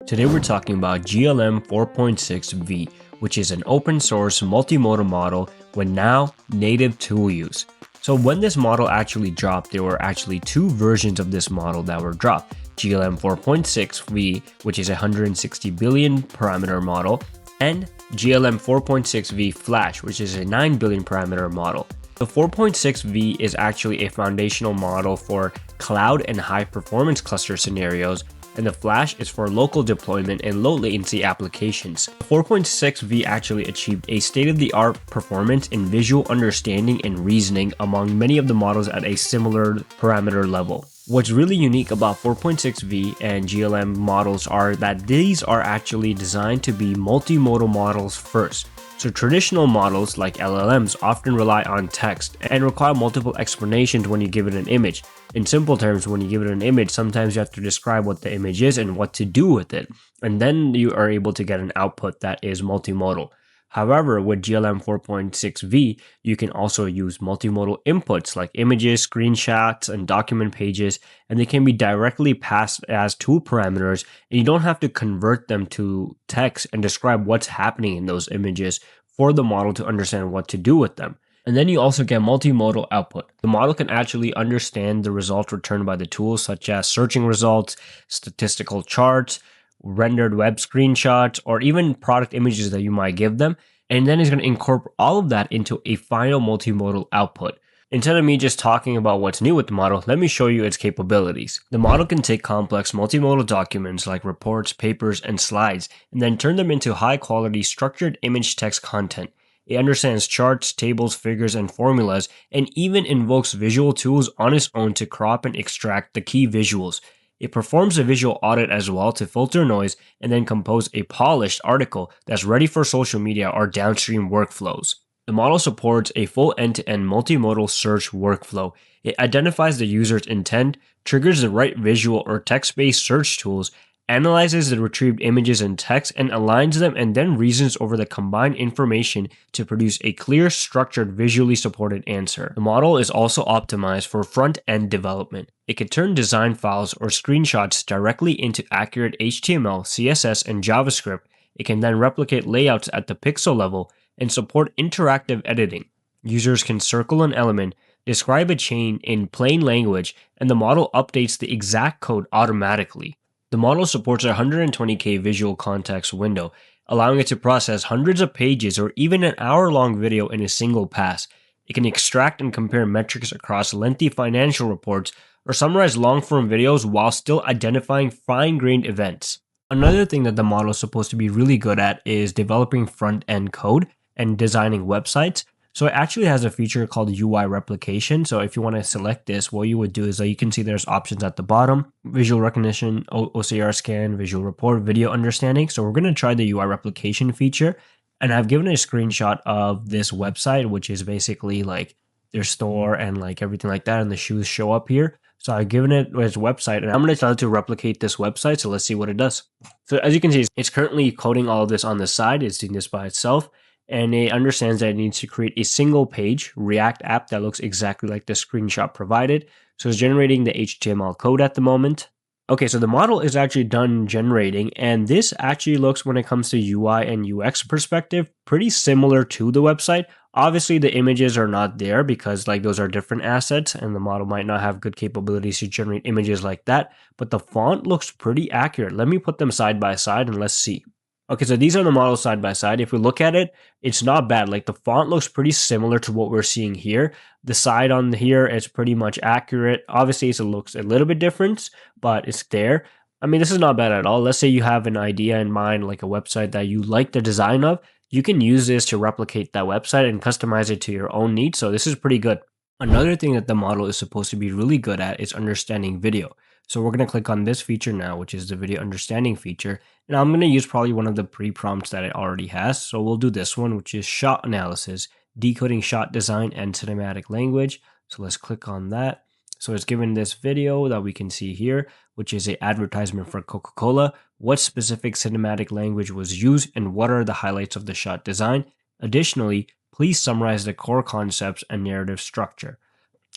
Today we're talking about GLM-4.6V, which is an open source multimodal model with now native tool use. So when this model actually dropped, there were actually two versions of this model that were dropped. GLM-4.6V, which is a 160 billion parameter model, and GLM-4.6V Flash, which is a 9 billion parameter model. The 4.6V is actually a foundational model for cloud and high performance cluster scenarios, and the Flash is for local deployment and low latency applications. The 4.6V actually achieved a state-of-the-art performance in visual understanding and reasoning among many of the models at a similar parameter level. What's really unique about 4.6V and GLM models are that these are actually designed to be multimodal models first. So traditional models like LLMs often rely on text and require multiple explanations when you give it an image. In simple terms, when you give it an image, sometimes you have to describe what the image is and what to do with it. And then you are able to get an output that is multimodal. However, with GLM 4.6V, you can also use multimodal inputs like images, screenshots, and document pages, and they can be directly passed as tool parameters, and you don't have to convert them to text and describe what's happening in those images for the model to understand what to do with them. And then you also get multimodal output. The model can actually understand the results returned by the tools, such as searching results, statistical charts, rendered web screenshots, or even product images that you might give them, and then it's going to incorporate all of that into a final multimodal output. Instead of me just talking about what's new with the model, let me show you its capabilities. The model can take complex multimodal documents like reports, papers, and slides, and then turn them into high-quality structured image text content. It understands charts, tables, figures, and formulas, and even invokes visual tools on its own to crop and extract the key visuals. It performs a visual audit as well to filter noise and then compose a polished article that's ready for social media or downstream workflows. The model supports a full end-to-end multimodal search workflow. It identifies the user's intent, triggers the right visual or text-based search tools, analyzes the retrieved images and text, and aligns them, and then reasons over the combined information to produce a clear, structured, visually supported answer. The model is also optimized for front-end development. It can turn design files or screenshots directly into accurate HTML, CSS, and JavaScript. It can then replicate layouts at the pixel level and support interactive editing. Users can circle an element, describe a chain in plain language, and the model updates the exact code automatically. The model supports a 120K visual context window, allowing it to process hundreds of pages or even an hour-long video in a single pass. It can extract and compare metrics across lengthy financial reports or summarize long-form videos while still identifying fine-grained events. Another thing that the model is supposed to be really good at is developing front-end code and designing websites. So it actually has a feature called UI replication. So if you want to select this, what you would do is that you can see there's options at the bottom: visual recognition, OCR scan, visual report, video understanding. So we're going to try the UI replication feature. And I've given a screenshot of this website, which is basically like their store and like everything like that. And the shoes show up here. So I've given it its website, and I'm going to tell it to replicate this website. So let's see what it does. So as you can see, it's currently coding all of this on the side. It's doing this by itself. And it understands that it needs to create a single page React app that looks exactly like the screenshot provided. So it's generating the HTML code at the moment. Okay, so the model is actually done generating, and this actually looks, when it comes to UI and UX perspective, pretty similar to the website. Obviously, the images are not there because like those are different assets, and the model might not have good capabilities to generate images like that, but the font looks pretty accurate. Let me put them side by side and let's see. Okay, so these are the models side by side. If we look at it, it's not bad. Like the font looks pretty similar to what we're seeing here. The side on here is pretty much accurate. Obviously, it looks a little bit different, but it's there. I mean, this is not bad at all. Let's say you have an idea in mind, like a website that you like the design of. You can use this to replicate that website and customize it to your own needs. So this is pretty good. Another thing that the model is supposed to be really good at is understanding video. So we're going to click on this feature now, which is the video understanding feature. And I'm going to use probably one of the pre-prompts that it already has. So we'll do this one, which is shot analysis, decoding shot design and cinematic language. So let's click on that. So it's given this video that we can see here, which is an advertisement for Coca-Cola. What specific cinematic language was used and what are the highlights of the shot design? Additionally, please summarize the core concepts and narrative structure.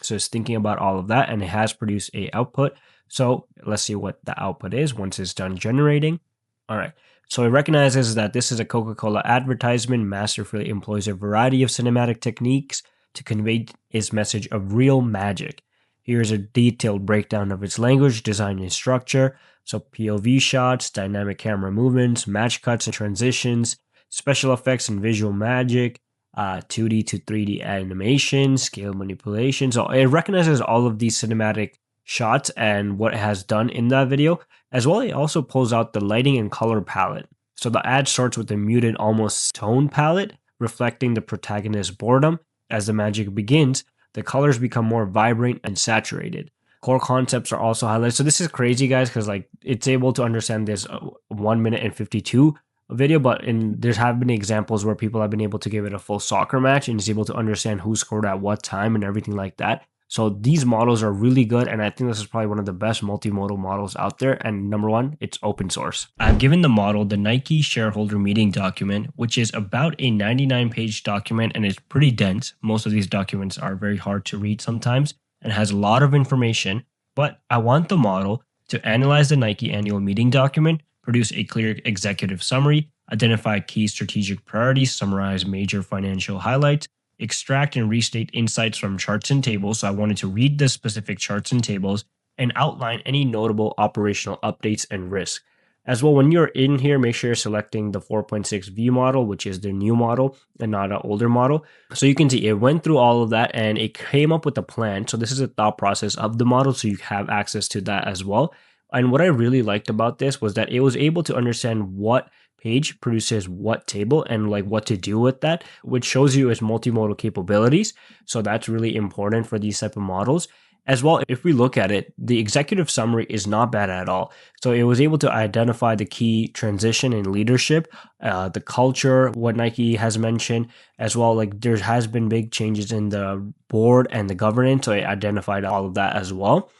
So it's thinking about all of that, and it has produced a output. So let's see what the output is once it's done generating. All right. So it recognizes that this is a Coca-Cola advertisement, masterfully employs a variety of cinematic techniques to convey its message of real magic. Here's a detailed breakdown of its language, design, and structure. So POV shots, dynamic camera movements, match cuts and transitions, special effects and visual magic, 2D to 3D animation, scale manipulation. So it recognizes all of these cinematic shots and what it has done in that video. As well, it also pulls out the lighting and color palette. So the ad starts with a muted, almost tone palette, reflecting the protagonist's boredom. As the magic begins, the colors become more vibrant and saturated. Core concepts are also highlighted. So this is crazy, guys, because like it's able to understand this 1 minute and 52 video, but there have been examples where people have been able to give it a full soccer match and is able to understand who scored at what time and everything like that. So these models are really good, and I think this is probably one of the best multimodal models out there. And number one, it's open source. I've given the model the Nike shareholder meeting document, which is about a 99-page document, and it's pretty dense. Most of these documents are very hard to read sometimes and has a lot of information, but I want the model to analyze the Nike annual meeting document, produce a clear executive summary, identify key strategic priorities, summarize major financial highlights, extract and restate insights from charts and tables. So I wanted to read the specific charts and tables and outline any notable operational updates and risks. As well, when you're in here, make sure you're selecting the 4.6V model, which is the new model and not an older model. So you can see it went through all of that and it came up with a plan. So this is a thought process of the model, so you have access to that as well. And what I really liked about this was that it was able to understand what page produces what table and like what to do with that, which shows you its multimodal capabilities. So that's really important for these type of models. As well, if we look at it, the executive summary is not bad at all. So it was able to identify the key transition in leadership, the culture, what Nike has mentioned, as well. Like there has been big changes in the board and the governance. So it identified all of that as well.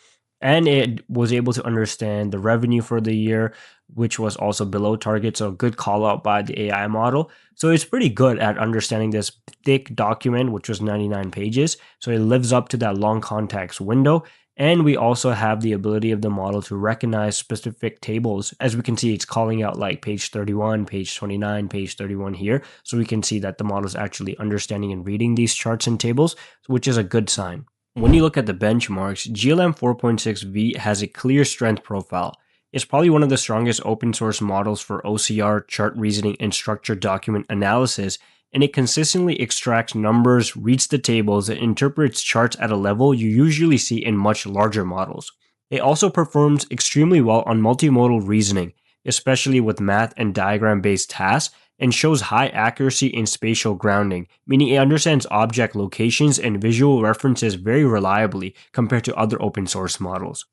And it was able to understand the revenue for the year, which was also below target. So good call out by the AI model. So it's pretty good at understanding this thick document, which was 99 pages. So it lives up to that long context window. And we also have the ability of the model to recognize specific tables. As we can see, it's calling out like page 31, page 29, page 31 here. So we can see that the model is actually understanding and reading these charts and tables, which is a good sign. When you look at the benchmarks, GLM-4.6V has a clear strength profile. It's probably one of the strongest open source models for OCR, chart reasoning, and structured document analysis, and it consistently extracts numbers, reads the tables, and interprets charts at a level you usually see in much larger models. It also performs extremely well on multimodal reasoning, especially with math and diagram-based tasks, and shows high accuracy in spatial grounding, meaning it understands object locations and visual references very reliably compared to other open source models.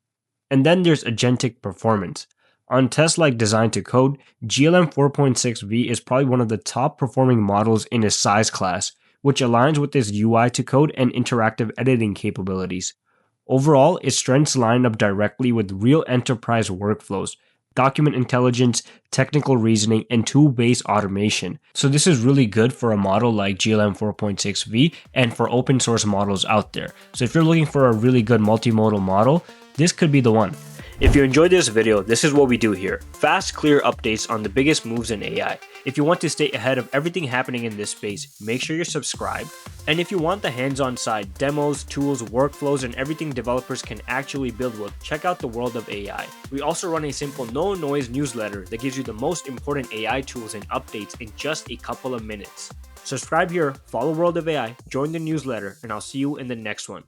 And then there's agentic performance. On tests like design to code, GLM 4.6V is probably one of the top performing models in its size class, which aligns with its UI to code and interactive editing capabilities. Overall, its strengths line up directly with real enterprise workflows, document intelligence, technical reasoning, and tool-based automation. So this is really good for a model like GLM 4.6V and for open source models out there. So if you're looking for a really good multimodal model, this could be the one. If you enjoyed this video, this is what we do here. Fast, clear updates on the biggest moves in AI. If you want to stay ahead of everything happening in this space, make sure you're subscribed. And if you want the hands-on side, demos, tools, workflows, and everything developers can actually build with, check out the World of AI. We also run a simple no-noise newsletter that gives you the most important AI tools and updates in just a couple of minutes. Subscribe here, follow World of AI, join the newsletter, and I'll see you in the next one.